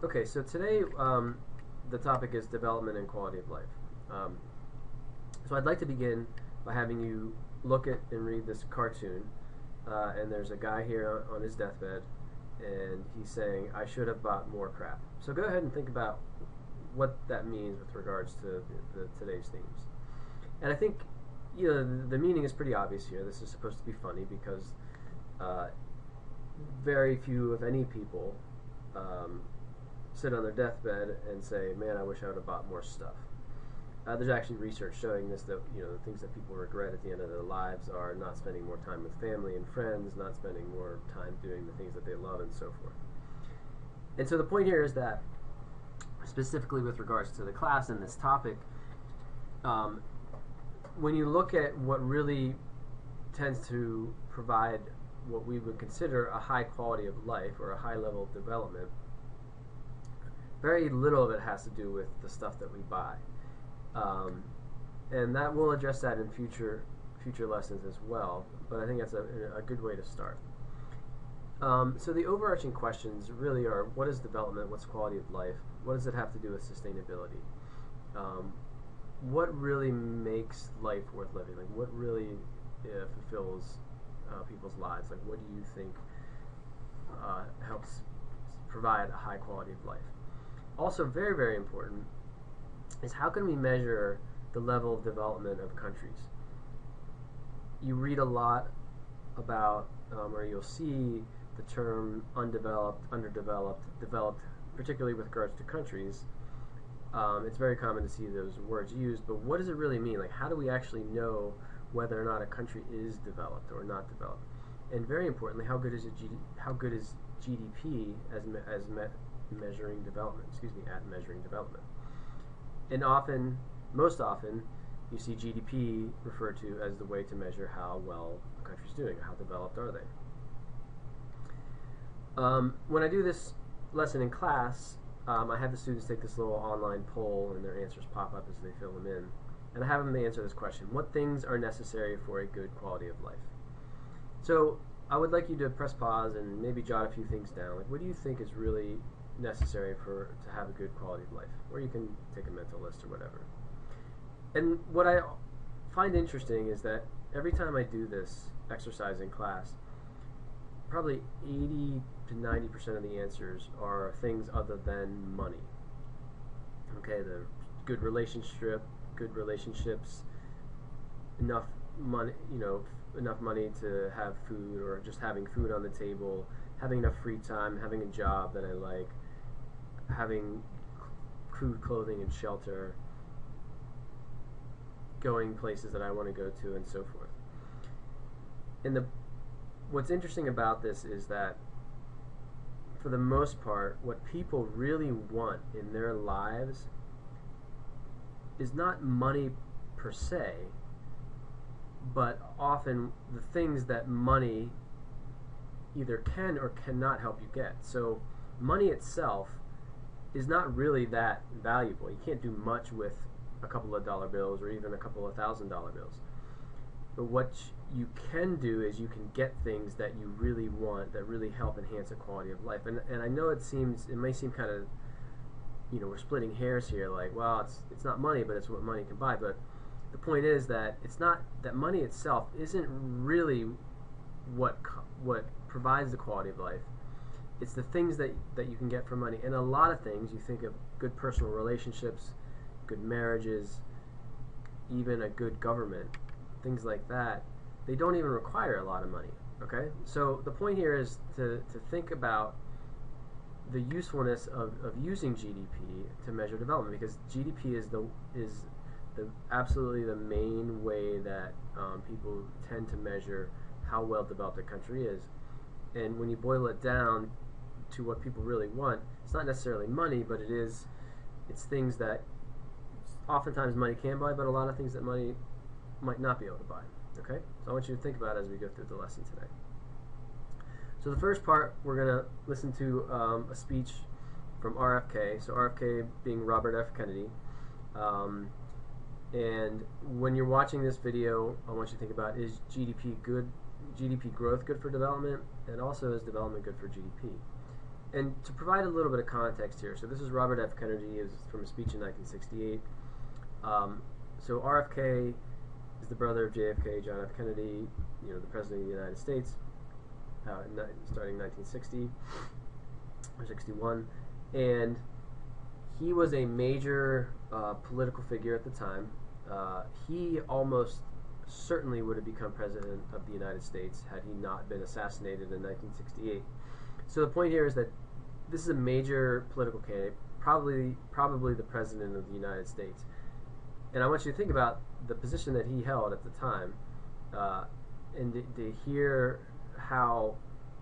Okay, so today the topic is development and quality of life. Um, so I'd like to begin by having you look at and read this cartoon. And there's a guy here on his deathbed, and he's saying, "I should have bought more crap." So go ahead and think about what that means with regards to today's themes. And I think the meaning is pretty obvious here. This is supposed to be funny because very few, if any, people sit on their deathbed and say, "Man, I wish I would have bought more stuff." There's actually research showing this, that the things that people regret at the end of their lives are not spending more time with family and friends, not spending more time doing the things that they love, and so forth. And so the point here is that, specifically with regards to the class and this topic, when you look at what really tends to provide what we would consider a high quality of life or a high level of development, very little of it has to do with the stuff that we buy. And that we'll address that in future lessons as well, but I think that's a good way to start. So the overarching questions really are: what is development? What's quality of life? What does it have to do with sustainability? What really makes life worth living? Like, what really fulfills people's lives? Like, what do you think helps provide a high quality of life? Also, very, very important is, how can we measure the level of development of countries? You read a lot about, or you'll see the term undeveloped, underdeveloped, developed, particularly with regards to countries. It's very common to see those words used, but what does it really mean? Like, how do we actually know whether or not a country is developed or not developed? And very importantly, how good is GDP measuring development? At measuring development. And most often, you see GDP referred to as the way to measure how well a country's doing, how developed are they. When I do this lesson in class, I have the students take this little online poll, and their answers pop up as they fill them in. And I have them answer this question: what things are necessary for a good quality of life? So I would like you to press pause and maybe jot a few things down. Like, what do you think is really necessary to have a good quality of life? Or you can take a mental list or whatever. And what I find interesting is that every time I do this exercise in class, probably 80 to 90% of the answers are things other than money. Okay, the good relationships, enough money, enough money to have food, or just having food on the table, having enough free time, having a job that I like, having food, clothing, and shelter, going places that I want to go to, and so forth. And what's interesting about this is that, for the most part, what people really want in their lives is not money per se, but often the things that money either can or cannot help you get. So money itself is not really that valuable. You can't do much with a couple of dollar bills or even a couple of $1,000 bills. But what you can do is you can get things that you really want, that really help enhance the quality of life. And I know it may seem kind of, we're splitting hairs here, like, well, it's not money, but it's what money can buy. But the point is that it's not that money itself isn't really what provides the quality of life. It's the things that you can get from money. And a lot of things, you think of good personal relationships, good marriages, even a good government, things like that, they don't even require a lot of money. Okay? So the point here is to think about the usefulness of using GDP to measure development, because GDP is absolutely the main way that people tend to measure how well developed a country is. And when you boil it down to what people really want, it's not necessarily money, but it's things that oftentimes money can buy, but a lot of things that money might not be able to buy. Okay? So I want you to think about it as we go through the lesson today. So the first part, we're going to listen to a speech from RFK. So RFK being Robert F. Kennedy. And when you're watching this video, I want you to think about, is GDP growth good for development? And also, is development good for GDP? And to provide a little bit of context here, so this is Robert F. Kennedy, is from a speech in 1968. So RFK is the brother of JFK, John F. Kennedy, the President of the United States, starting 1960 or 61, and he was a major political figure at the time. He almost certainly would have become President of the United States had he not been assassinated in 1968. So the point here is that this is a major political candidate, probably the President of the United States. And I want you to think about the position that he held at the time, and to hear how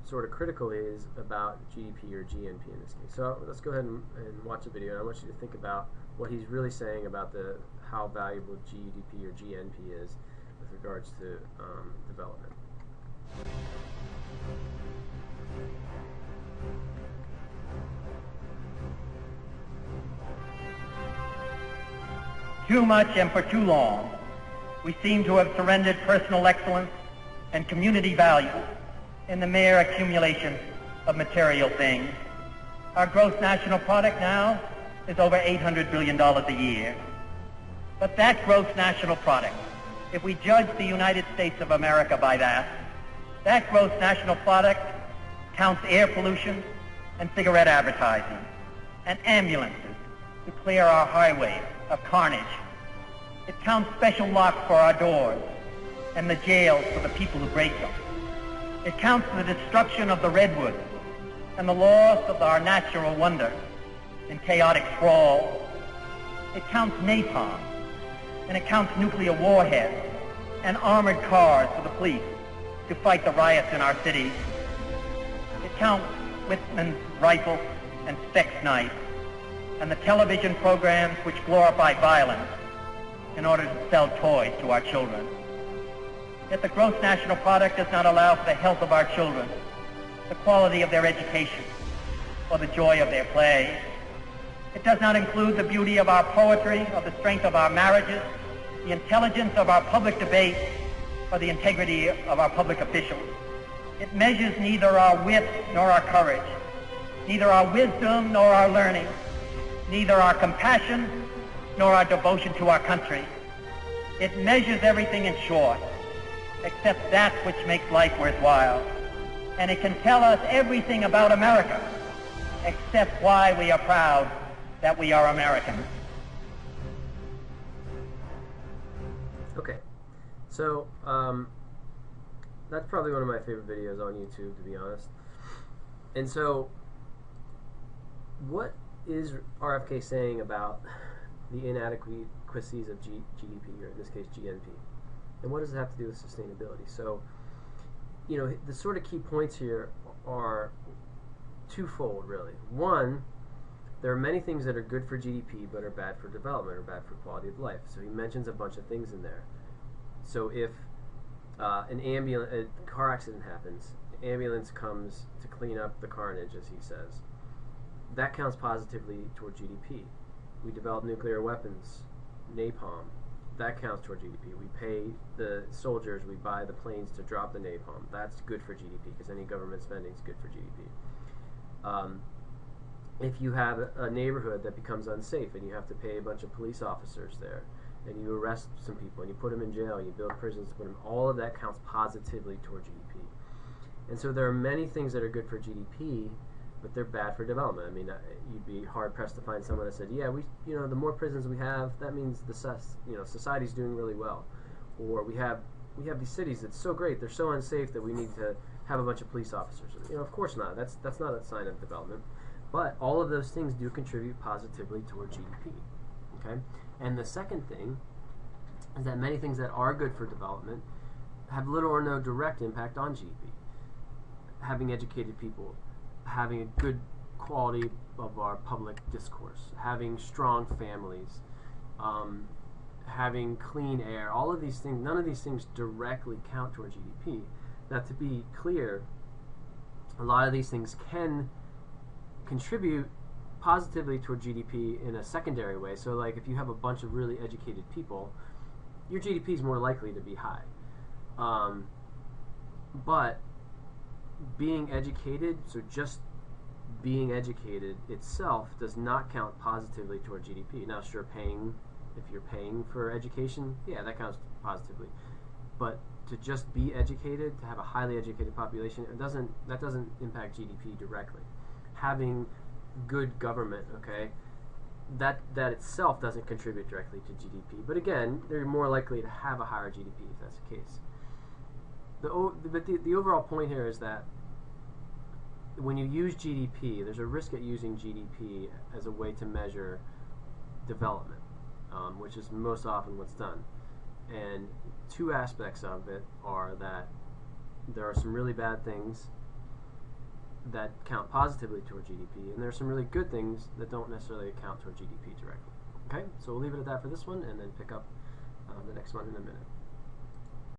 sort of critical he is about GDP or GNP in this case. So let's go ahead and watch the video, and I want you to think about what he's really saying about how valuable GDP or GNP is with regards to development. Too much and for too long, we seem to have surrendered personal excellence and community value in the mere accumulation of material things. Our gross national product now is over $800 billion a year. But that gross national product, if we judge the United States of America by that gross national product counts air pollution and cigarette advertising and ambulances to clear our highways of carnage. It counts special locks for our doors and the jails for the people who break them. It counts the destruction of the redwoods and the loss of our natural wonder in chaotic sprawl. It counts napalm, and it counts nuclear warheads and armored cars for the police to fight the riots in our cities. It counts Whitman's rifles and Speck's knife, and the television programs which glorify violence in order to sell toys to our children. Yet the gross national product does not allow for the health of our children, the quality of their education, or the joy of their play. It does not include the beauty of our poetry, or the strength of our marriages, the intelligence of our public debate, or the integrity of our public officials. It measures neither our wit nor our courage, neither our wisdom nor our learning, neither our compassion nor our devotion to our country. It measures everything in short, except that which makes life worthwhile. And it can tell us everything about America, except why we are proud that we are American. Okay, so that's probably one of my favorite videos on YouTube, to be honest. And so, what is RFK saying about the inadequacies of GDP, or in this case GNP? And what does it have to do with sustainability? So, the sort of key points here are twofold, really. One, there are many things that are good for GDP but are bad for development or bad for quality of life. So he mentions a bunch of things in there. So if a car accident happens, the ambulance comes to clean up the carnage, as he says, that counts positively toward GDP. We develop nuclear weapons, napalm, that counts toward GDP. We pay the soldiers, we buy the planes to drop the napalm. That's good for GDP, because any government spending is good for GDP. If you have a neighborhood that becomes unsafe and you have to pay a bunch of police officers there, and you arrest some people and you put them in jail, you build prisons to put them, all of that counts positively toward GDP. And so there are many things that are good for GDP, but they're bad for development. I mean, you'd be hard pressed to find someone that said, "Yeah, the more prisons we have, that means society's doing really well," or we have these cities that's so great, they're so unsafe that we need to have a bunch of police officers. Of course not. That's not a sign of development. But all of those things do contribute positively toward GDP. Okay, and the second thing is that many things that are good for development have little or no direct impact on GDP. Having educated people, having a good quality of our public discourse, having strong families, having clean air, all of these things, none of these things directly count toward GDP. Now, to be clear, a lot of these things can contribute positively toward GDP in a secondary way. So like if you have a bunch of really educated people, your GDP is more likely to be high. But being educated, so just being educated itself does not count positively toward GDP. Now, sure, if you're paying for education, yeah, that counts positively. But to just be educated, to have a highly educated population, that doesn't impact GDP directly. Having good government, okay, that itself doesn't contribute directly to GDP. But again, they're more likely to have a higher GDP if that's the case. But the overall point here is that when you use GDP, there's a risk at using GDP as a way to measure development, which is most often what's done. And two aspects of it are that there are some really bad things that count positively toward GDP, and there are some really good things that don't necessarily account toward GDP directly. Okay, so we'll leave it at that for this one, and then pick up the next one in a minute.